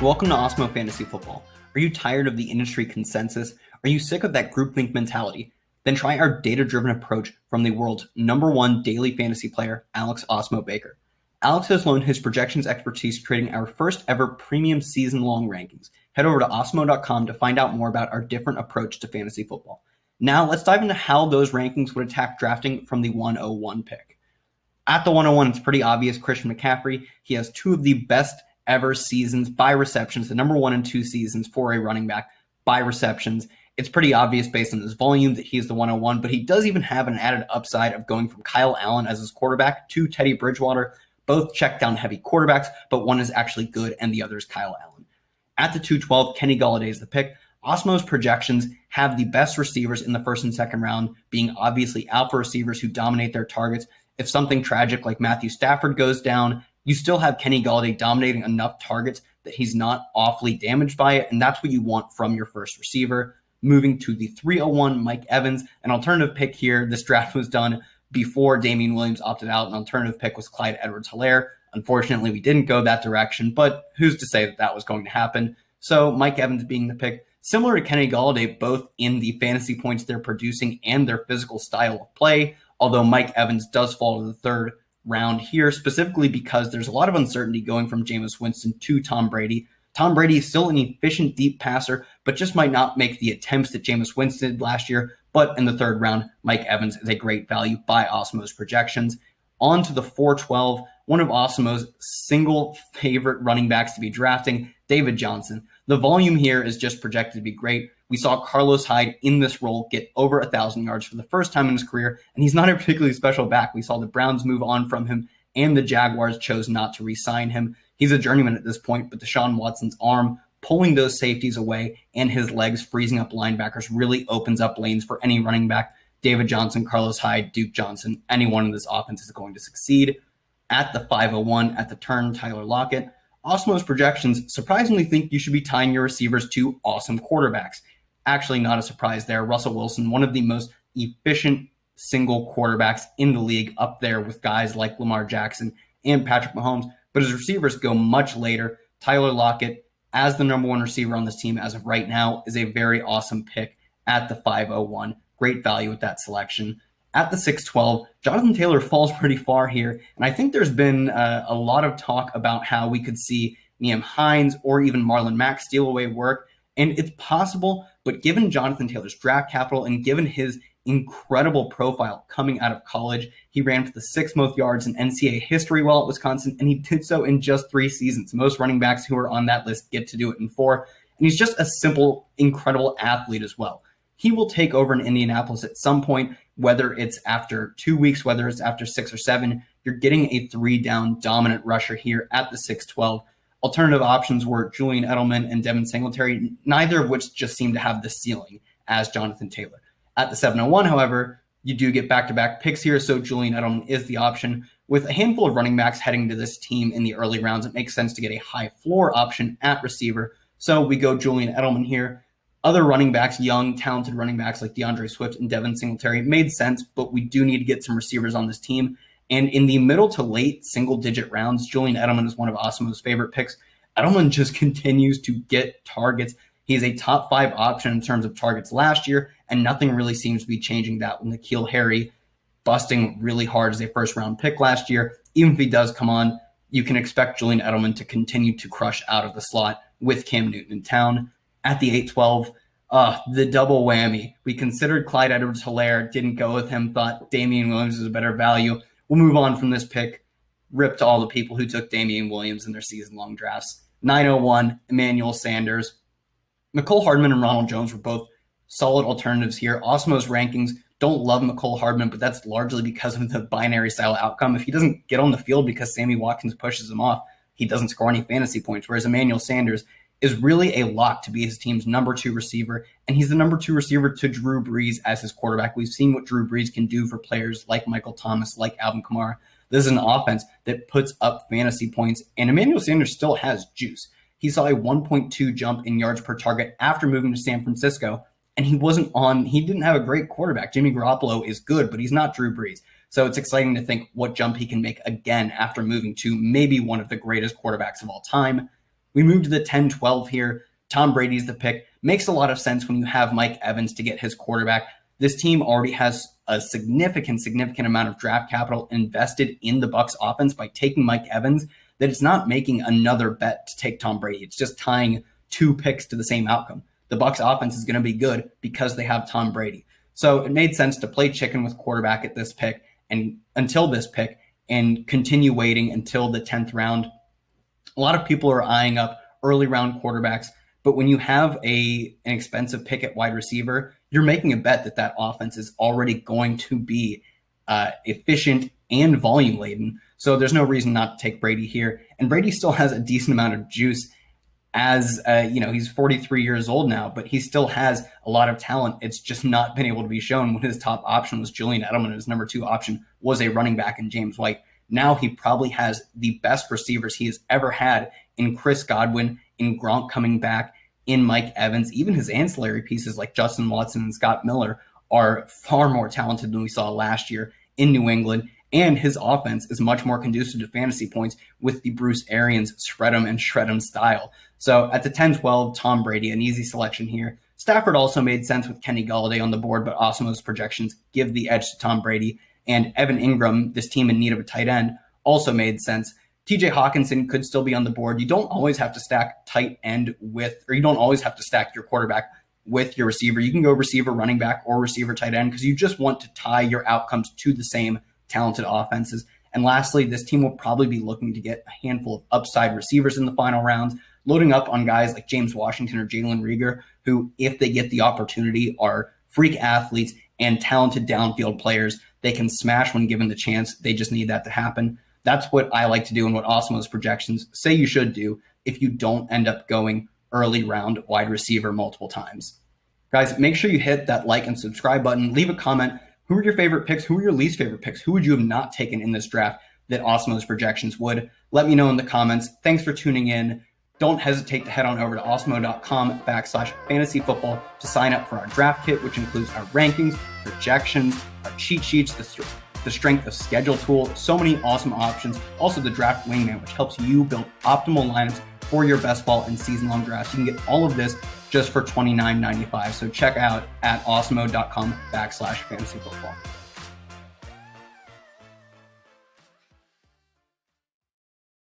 Welcome to Awesemo Fantasy Football. Are you tired of the industry consensus? Are you sick of that groupthink mentality? Then try our data-driven approach from the world's #1 daily fantasy player, Alex Awesemo Baker. Alex has loaned his projections expertise creating our first ever premium season-long rankings. Head over to awesemo.com to find out more about our different approach to fantasy football. Now let's dive into how those rankings would attack drafting from the 101 pick. At the 101, it's pretty obvious Christian McCaffrey. He has two of the best ever seasons by receptions, the number 1 and 2 seasons for a running back by receptions. It's pretty obvious based on his volume that he is the 101, but he does even have an added upside of going from Kyle Allen as his quarterback to Teddy Bridgewater, both check down heavy quarterbacks, but one is actually good and the other is Kyle Allen. At the 212, Kenny Golladay is the pick. Awesemo's projections have the best receivers in the first and second round being obviously alpha receivers who dominate their targets. If something tragic like Matthew Stafford goes down, you still have Kenny Golladay dominating enough targets that he's not awfully damaged by it, and that's what you want from your first receiver. Moving to the 301, Mike Evans, an alternative pick here. This draft was done before Damien Williams opted out. An alternative pick was Clyde Edwards-Helaire. Unfortunately, we didn't go that direction, but who's to say that that was going to happen? So Mike Evans being the pick, similar to Kenny Golladay, both in the fantasy points they're producing and their physical style of play, although Mike Evans does fall to the third round here, specifically because there's a lot of uncertainty going from Jameis Winston to Tom Brady. Tom Brady is still an efficient deep passer, but just might not make the attempts that Jameis Winston did last year. But in the third round, Mike Evans is a great value by Awesemo's projections. On to the 412, one of Awesemo's single favorite running backs to be drafting, David Johnson. The volume here is just projected to be great. We saw Carlos Hyde in this role get over 1,000 yards for the first time in his career, and he's not a particularly special back. We saw the Browns move on from him, and the Jaguars chose not to re-sign him. He's a journeyman at this point, but Deshaun Watson's arm pulling those safeties away and his legs freezing up linebackers really opens up lanes for any running back. David Johnson, Carlos Hyde, Duke Johnson, anyone in this offense is going to succeed. At the 501, at the turn, Tyler Lockett. Awesemo's projections surprisingly think you should be tying your receivers to awesome quarterbacks. Actually, not a surprise there. Russell Wilson, one of the most efficient single quarterbacks in the league, up there with guys like Lamar Jackson and Patrick Mahomes, but his receivers go much later. Tyler Lockett, as the number 1 receiver on this team as of right now, is a very awesome pick at the 501. Great value with that selection. At the 612, Jonathan Taylor falls pretty far here, and I think there's been a lot of talk about how we could see Nyheim Hines or even Marlon Mack steal away work, and it's possible, but given Jonathan Taylor's draft capital and given his incredible profile coming out of college, he ran for the 6th most yards in NCAA history while at Wisconsin, and he did so in just 3 seasons. Most running backs who are on that list get to do it in 4, and he's just a simple, incredible athlete as well. He will take over in Indianapolis at some point, whether it's after 2 weeks, whether it's after 6 or 7. You're getting a 3-down dominant rusher here at the 612. Alternative options were Julian Edelman and Devin Singletary, neither of which just seem to have the ceiling as Jonathan Taylor. At the 701, however, you do get back-to-back picks here, so Julian Edelman is the option. With a handful of running backs heading to this team in the early rounds, it makes sense to get a high floor option at receiver, so we go Julian Edelman here. Other running backs, young, talented running backs like DeAndre Swift and Devin Singletary made sense, but we do need to get some receivers on this team. And in the middle to late single-digit rounds, Julian Edelman is one of Awesemo's favorite picks. Edelman just continues to get targets. He's a top 5 option in terms of targets last year, and nothing really seems to be changing that with N'Keal Harry busting really hard as a first-round pick last year. Even if he does come on, you can expect Julian Edelman to continue to crush out of the slot with Cam Newton in town. At the 812, the double whammy. We considered Clyde Edwards-Helaire, didn't go with him, thought Damien Williams was a better value. We'll move on from this pick. Rip to all the people who took Damien Williams in their season-long drafts. 901, Emmanuel Sanders. Mecole Hardman and Ronald Jones were both solid alternatives here. Awesemo's rankings don't love Mecole Hardman, but that's largely because of the binary style outcome. If he doesn't get on the field because Sammy Watkins pushes him off, he doesn't score any fantasy points, whereas Emmanuel Sanders is really a lock to be his team's number 2 receiver, and he's the number 2 receiver to Drew Brees as his quarterback. We've seen what Drew Brees can do for players like Michael Thomas, like Alvin Kamara. This is an offense that puts up fantasy points, and Emmanuel Sanders still has juice. He saw a 1.2 jump in yards per target after moving to San Francisco, and he didn't have a great quarterback. Jimmy Garoppolo is good, but he's not Drew Brees. So it's exciting to think what jump he can make again after moving to maybe one of the greatest quarterbacks of all time. We move to the 10-12 here. Tom Brady's the pick. Makes a lot of sense when you have Mike Evans to get his quarterback. This team already has a significant amount of draft capital invested in the Bucs offense by taking Mike Evans, that it's not making another bet to take Tom Brady. It's just tying two picks to the same outcome. The Bucs offense is going to be good because they have Tom Brady. So it made sense to play chicken with quarterback at this pick and until this pick and continue waiting until the 10th round. A lot of people are eyeing up early round quarterbacks, but when you have an expensive pick at wide receiver, you're making a bet that that offense is already going to be efficient and volume laden. So there's no reason not to take Brady here. And Brady still has a decent amount of juice as, he's 43 years old now, but he still has a lot of talent. It's just not been able to be shown when his top option was Julian Edelman and his number 2 option was a running back in James White. Now he probably has the best receivers he has ever had in Chris Godwin, in Gronk coming back, in Mike Evans. Even his ancillary pieces like Justin Watson and Scott Miller are far more talented than we saw last year in New England. And his offense is much more conducive to fantasy points with the Bruce Arians spread 'em and shred 'em style. So at the 10-12, Tom Brady, an easy selection here. Stafford also made sense with Kenny Golladay on the board, but Awesemo's projections give the edge to Tom Brady. And Evan Ingram, this team in need of a tight end, also made sense. TJ Hawkinson could still be on the board. You don't always have to stack tight end you don't always have to stack your quarterback with your receiver. You can go receiver, running back, or receiver, tight end, because you just want to tie your outcomes to the same talented offenses. And lastly, this team will probably be looking to get a handful of upside receivers in the final rounds, loading up on guys like James Washington or Jalen Reagor, who, if they get the opportunity, are freak athletes and talented downfield players. They can smash when given the chance. They just need that to happen. That's what I like to do and what Awesemo's projections say you should do if you don't end up going early round wide receiver multiple times. Guys, make sure you hit that like and subscribe button. Leave a comment. Who are your favorite picks? Who are your least favorite picks? Who would you have not taken in this draft that Awesemo's projections would? Let me know in the comments. Thanks for tuning in. Don't hesitate to head on over to awesemo.com/fantasyfootball to sign up for our draft kit, which includes our rankings, projections, our cheat sheets, the strength of schedule tool, so many awesome options. Also the draft wingman, which helps you build optimal lineups for your best ball and season-long drafts. You can get all of this just for $29.95. So check out at awesemo.com/fantasyfootball.